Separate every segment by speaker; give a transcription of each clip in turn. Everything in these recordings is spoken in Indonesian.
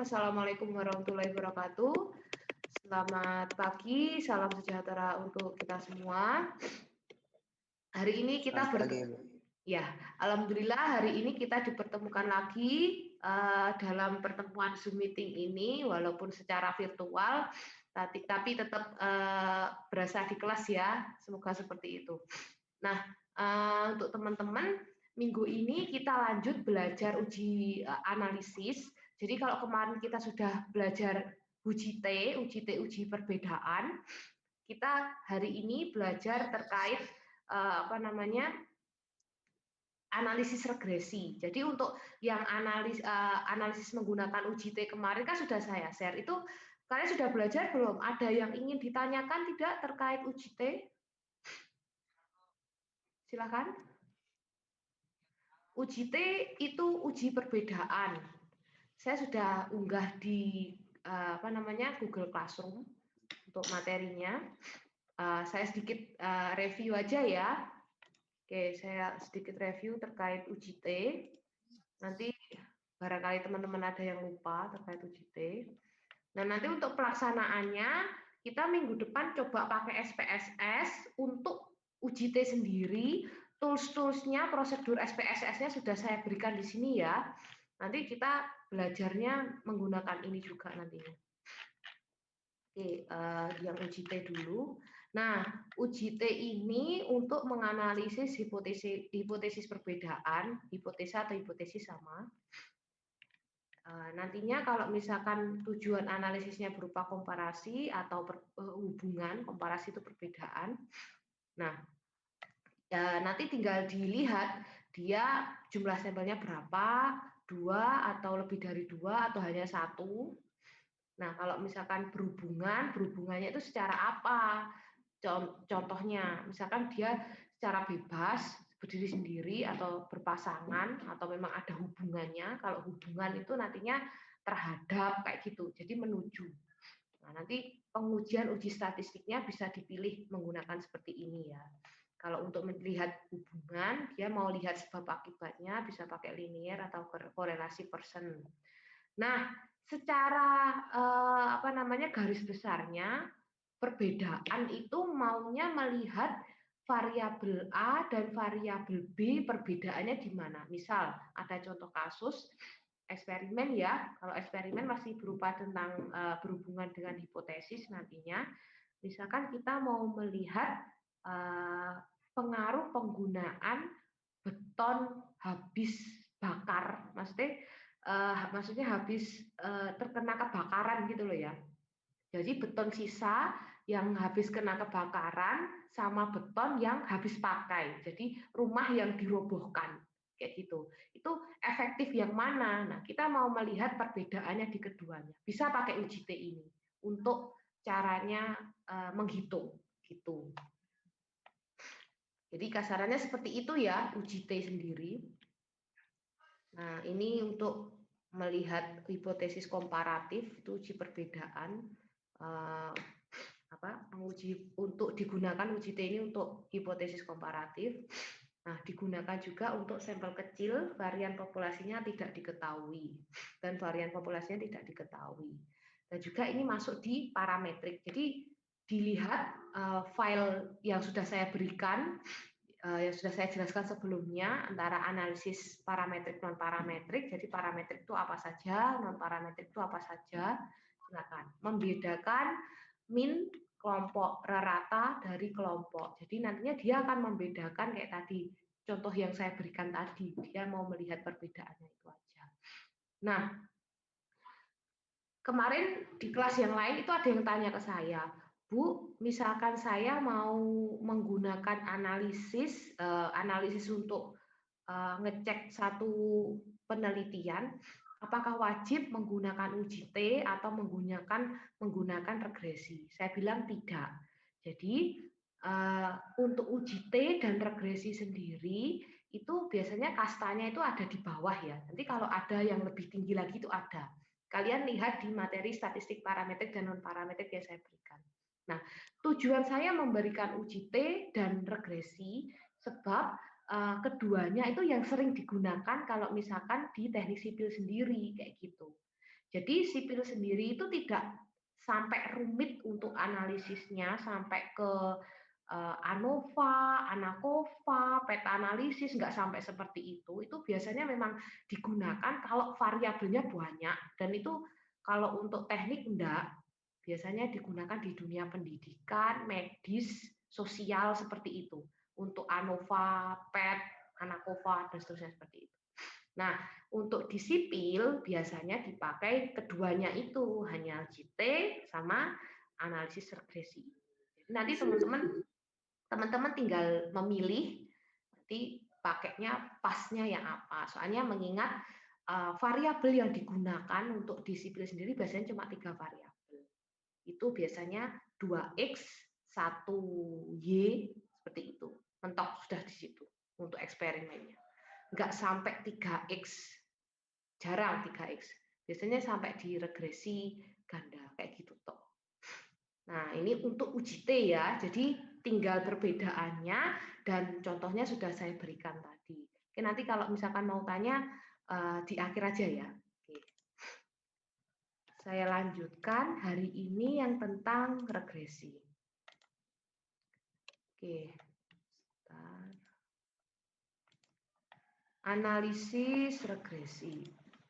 Speaker 1: Assalamualaikum warahmatullahi wabarakatuh. Selamat pagi, salam sejahtera untuk kita semua. Hari ini kita alhamdulillah hari ini kita dipertemukan lagi dalam pertemuan Zoom meeting ini, walaupun secara virtual, tapi tetap berasa di kelas ya. Semoga seperti itu. Nah, untuk teman-teman, minggu ini kita lanjut belajar uji analisis. Jadi kalau kemarin kita sudah belajar uji uji perbedaan, kita hari ini belajar terkait analisis regresi. Jadi untuk yang analisis menggunakan uji T kemarin kan sudah saya share. Itu kalian sudah belajar belum? Ada yang ingin ditanyakan tidak terkait uji T? Silakan. Uji T itu uji perbedaan. Saya sudah unggah di Google Classroom untuk materinya. Saya sedikit review aja ya. Oke, saya sedikit review terkait uji T. Nanti barangkali teman-teman ada yang lupa terkait uji T. Nah, nanti untuk pelaksanaannya kita minggu depan coba pakai SPSS untuk uji T sendiri. Tools-toolsnya, prosedur SPSS-nya sudah saya berikan di sini ya. Nanti kita belajarnya menggunakan ini juga nantinya. Oke, yang uji T dulu. Nah, uji T ini untuk menganalisis hipotesis perbedaan, hipotesa atau hipotesis sama. Nantinya kalau misalkan tujuan analisisnya berupa komparasi atau hubungan, komparasi itu perbedaan. Nah, nanti tinggal dilihat dia jumlah sampelnya berapa, 2 atau lebih dari 2 atau hanya 1. Nah, kalau misalkan berhubungannya itu secara apa? Contohnya, misalkan dia secara bebas, berdiri sendiri atau berpasangan atau memang ada hubungannya. Kalau hubungan itu nantinya terhadap kayak gitu, jadi menuju. Nah, nanti pengujian uji statistiknya bisa dipilih menggunakan seperti ini ya. Kalau untuk melihat hubungan, dia mau lihat sebab akibatnya bisa pakai linear atau korelasi Pearson. Nah, secara garis besarnya perbedaan itu maunya melihat variabel A dan variabel B perbedaannya di mana. Misal ada contoh kasus eksperimen ya. Kalau eksperimen masih berupa tentang berhubungan dengan hipotesis nantinya. Misalkan kita mau melihat pengaruh penggunaan beton habis bakar, maksudnya habis terkena kebakaran gitu loh ya. Jadi beton sisa yang habis kena kebakaran sama beton yang habis pakai. Jadi rumah yang dirobohkan kayak gitu. Itu efektif yang mana? Nah, kita mau melihat perbedaannya di keduanya. Bisa pakai uji T ini untuk caranya menghitung gitu. Jadi kasarannya seperti itu ya uji T sendiri. Nah, ini untuk melihat hipotesis komparatif itu uji perbedaan. Menguji untuk digunakan uji T ini untuk hipotesis komparatif. Nah, digunakan juga untuk sampel kecil, varian populasinya tidak diketahui dan varian populasinya tidak diketahui. Dan juga ini masuk di parametrik. Jadi dilihat file yang sudah saya berikan, yang sudah saya jelaskan sebelumnya antara analisis parametrik non parametrik. Jadi parametrik itu apa saja, non parametrik itu apa saja. Silakan membedakan min kelompok rata dari kelompok. Jadi nantinya dia akan membedakan kayak tadi contoh yang saya berikan tadi. Dia mau melihat perbedaannya itu aja. Nah, kemarin di kelas yang lain itu ada yang tanya ke saya, Bu, misalkan saya mau menggunakan analisis untuk ngecek satu penelitian, apakah wajib menggunakan uji T atau menggunakan regresi? Saya bilang tidak. Jadi untuk uji T dan regresi sendiri itu biasanya kastanya itu ada di bawah ya. Nanti kalau ada yang lebih tinggi lagi itu ada. Kalian lihat di materi statistik parametrik dan non parametrik yang saya berikan. Nah, tujuan saya memberikan uji T dan regresi sebab keduanya itu yang sering digunakan kalau misalkan di teknik sipil sendiri kayak gitu. Jadi sipil sendiri itu tidak sampai rumit untuk analisisnya, sampai ke ANOVA, ANAKOVA, peta analisis, nggak sampai seperti itu. Itu biasanya memang digunakan kalau variabelnya banyak, dan itu kalau untuk teknik enggak. Biasanya digunakan di dunia pendidikan, medis, sosial seperti itu. Untuk ANOVA, PET, ANAKOVA, dan seterusnya seperti itu. Nah, untuk di sipil biasanya dipakai keduanya itu, hanya JT sama analisis regresi. Jadi nanti teman-teman tinggal memilih nanti pakainya pasnya yang apa. Soalnya mengingat variabel yang digunakan untuk di sipil sendiri biasanya cuma 3 variabel. Itu biasanya 2X, 1Y, seperti itu. Mentok sudah di situ untuk eksperimennya. Nggak sampai 3X, jarang 3X. Biasanya sampai di regresi ganda, kayak gitu toh. Nah, ini untuk uji T ya, jadi tinggal perbedaannya dan contohnya sudah saya berikan tadi. Oke, nanti kalau misalkan mau tanya di akhir aja ya. Oke. Saya lanjutkan hari ini yang tentang regresi. Oke. Analisis regresi.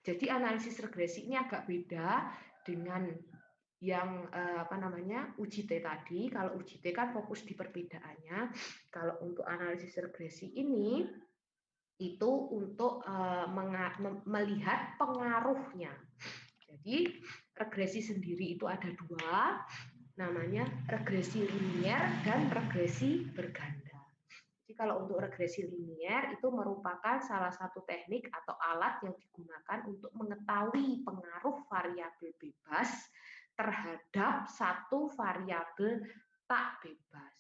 Speaker 1: Jadi analisis regresi ini agak beda dengan yang uji T tadi. Kalau uji T kan fokus di perbedaannya. Kalau untuk analisis regresi ini itu untuk melihat pengaruhnya. Jadi regresi sendiri itu ada dua, namanya regresi linier dan regresi berganda. Jadi kalau untuk regresi linier itu merupakan salah satu teknik atau alat yang digunakan untuk mengetahui pengaruh variabel bebas terhadap satu variabel tak bebas.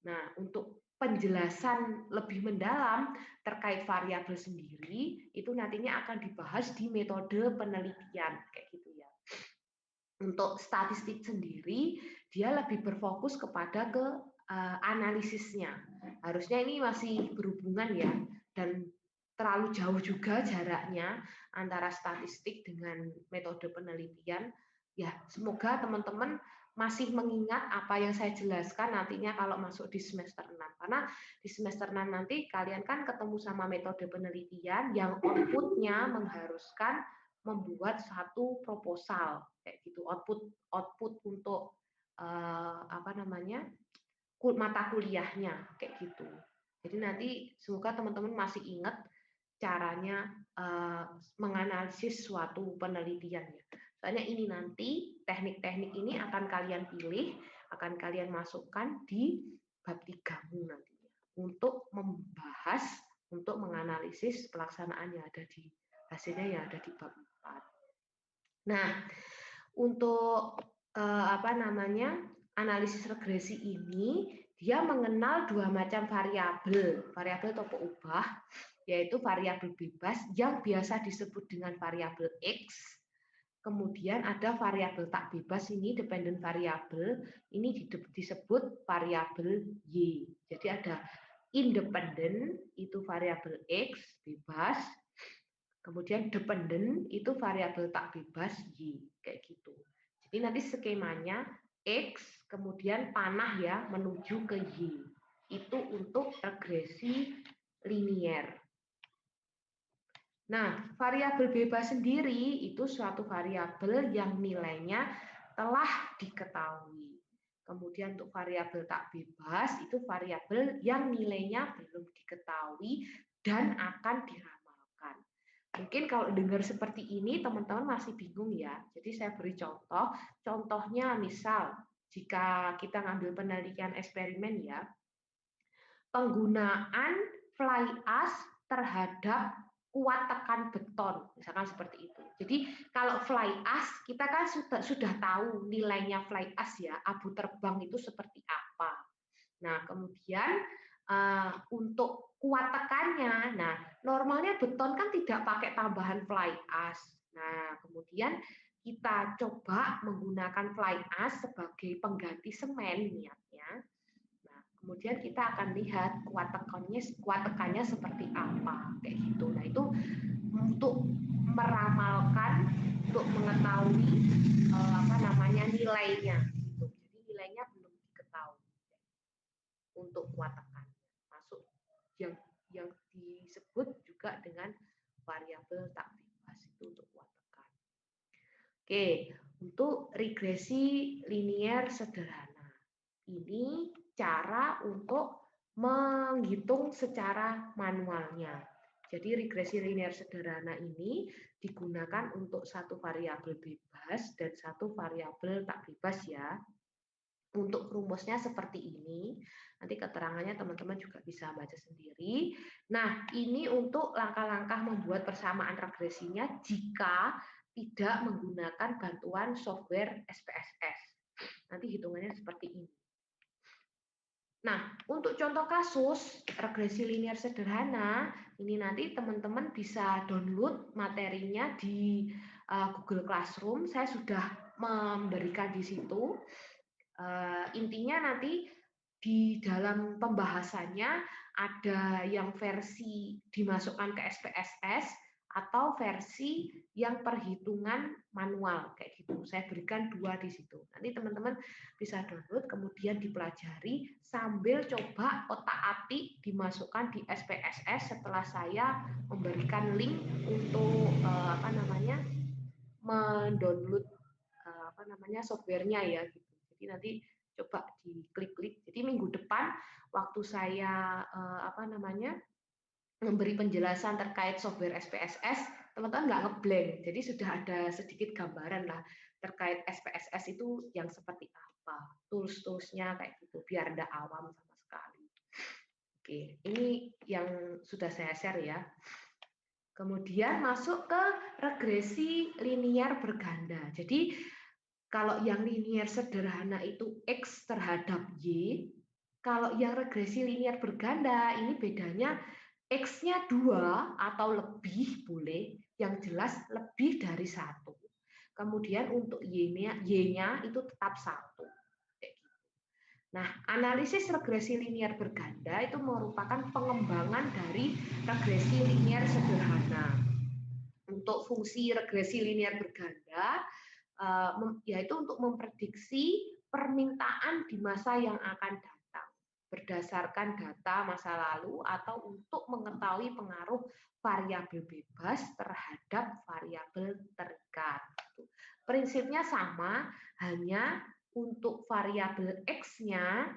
Speaker 1: Nah, untuk penjelasan lebih mendalam terkait variabel sendiri itu nantinya akan dibahas di metode penelitian kayak gitu ya. Untuk statistik sendiri dia lebih berfokus kepada ke analisisnya. Harusnya ini masih berhubungan ya, dan terlalu jauh juga jaraknya antara statistik dengan metode penelitian. Ya, semoga teman-teman masih mengingat apa yang saya jelaskan nantinya kalau masuk di semester 6. Karena di semester 6 nanti kalian kan ketemu sama metode penelitian yang output-nya mengharuskan membuat satu proposal kayak gitu, output untuk mata kuliahnya kayak gitu. Jadi nanti semoga teman-teman masih ingat caranya menganalisis suatu penelitian ya. Soalnya ini nanti teknik-teknik ini akan kalian pilih, akan kalian masukkan di bab 3-mu nantinya untuk membahas, untuk menganalisis pelaksanaan yang ada di hasilnya yang ada di bab 4. Nah, untuk analisis regresi ini dia mengenal dua macam variabel topo ubah, yaitu variabel bebas yang biasa disebut dengan variabel X. Kemudian ada variabel tak bebas, ini dependent variable, ini disebut variabel Y. Jadi ada independent itu variabel X bebas, kemudian dependent itu variabel tak bebas Y, kayak gitu. Jadi nanti skemanya X kemudian panah ya menuju ke Y. Itu untuk regresi linier. Nah, variabel bebas sendiri itu suatu variabel yang nilainya telah diketahui. Kemudian untuk variabel tak bebas itu variabel yang nilainya belum diketahui dan akan diramalkan. Mungkin kalau dengar seperti ini teman-teman masih bingung ya. Jadi saya beri contoh. Contohnya misal jika kita ngambil penelitian eksperimen ya, penggunaan fly ash terhadap kuat tekan beton, misalkan seperti itu. Jadi kalau fly ash kita kan sudah tahu nilainya fly ash ya, abu terbang itu seperti apa. Nah kemudian untuk kuat tekannya, nah normalnya beton kan tidak pakai tambahan fly ash. Nah kemudian kita coba menggunakan fly ash sebagai pengganti semen niatnya. Kemudian kita akan lihat kuat tekannya seperti apa kayak gitu. Nah itu untuk meramalkan untuk mengetahui apa namanya nilainya. Gitu. Jadi nilainya belum diketahui untuk kuat tekan. Masuk yang disebut juga dengan variabel tak bebas itu untuk kuat tekan. Oke, untuk regresi linier sederhana. Ini cara untuk menghitung secara manualnya. Jadi regresi linier sederhana ini digunakan untuk satu variabel bebas dan satu variabel tak bebas ya. Untuk rumusnya seperti ini. Nanti keterangannya teman-teman juga bisa baca sendiri. Nah, ini untuk langkah-langkah membuat persamaan regresinya jika tidak menggunakan bantuan software SPSS. Nanti hitungannya seperti ini. Nah, untuk contoh kasus regresi linier sederhana, ini nanti teman-teman bisa download materinya di Google Classroom. Saya sudah memberikan di situ. Intinya nanti di dalam pembahasannya ada yang versi dimasukkan ke SPSS atau versi yang perhitungan manual kayak gitu. Saya berikan dua di situ. Nanti teman-teman bisa download kemudian dipelajari sambil coba otak-atik dimasukkan di SPSS setelah saya memberikan link untuk apa namanya mendownload apa namanya softwarenya ya gitu. Jadi nanti coba diklik-klik. Jadi minggu depan waktu saya apa namanya memberi penjelasan terkait software SPSS, teman-teman nggak ngeblank. Jadi sudah ada sedikit gambaran lah terkait SPSS itu yang seperti apa, tools-toolsnya kayak gitu, biar nggak awam sama sekali. Oke, ini yang sudah saya share ya. Kemudian masuk ke regresi linier berganda. Jadi kalau yang linier sederhana itu X terhadap Y, kalau yang regresi linier berganda ini bedanya X-nya 2 atau lebih boleh, yang jelas lebih dari 1. Kemudian untuk Y-nya itu tetap 1. Nah, analisis regresi linier berganda itu merupakan pengembangan dari regresi linier sederhana. Untuk fungsi regresi linier berganda, yaitu untuk memprediksi permintaan di masa yang akan datang berdasarkan data masa lalu atau untuk mengetahui pengaruh variabel bebas terhadap variabel terikat. Prinsipnya sama, hanya untuk variabel X-nya,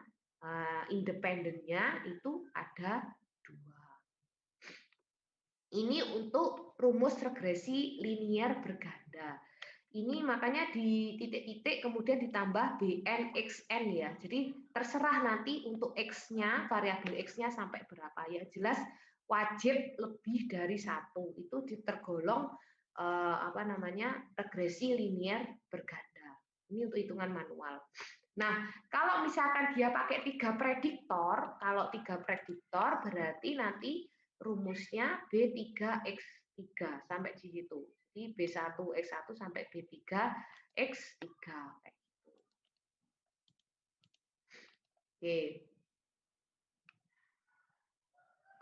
Speaker 1: independennya itu ada 2. Ini untuk rumus regresi linier berganda. Ini makanya di titik-titik kemudian ditambah BN XN ya. Jadi terserah nanti untuk X-nya, variabel X-nya sampai berapa ya. Jelas wajib lebih dari 1. Itu tergolong apa namanya regresi linier berganda. Ini untuk hitungan manual. Nah, kalau misalkan dia pakai 3 prediktor, kalau 3 prediktor berarti nanti rumusnya B3X3 sampai di situ. Jadi B1X1 sampai B3X3 kayak gitu. Oke.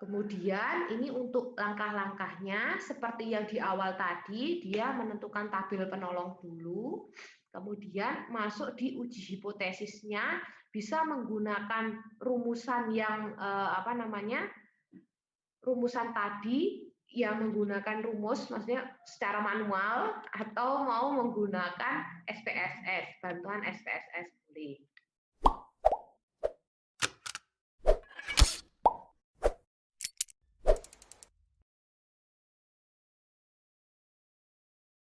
Speaker 1: Kemudian ini untuk langkah-langkahnya seperti yang di awal tadi, dia menentukan tabel penolong dulu, kemudian masuk di uji hipotesisnya, bisa menggunakan rumusan yang apa namanya? Rumusan tadi yang menggunakan rumus maksudnya secara manual atau mau menggunakan SPSS, bantuan SPSS boleh.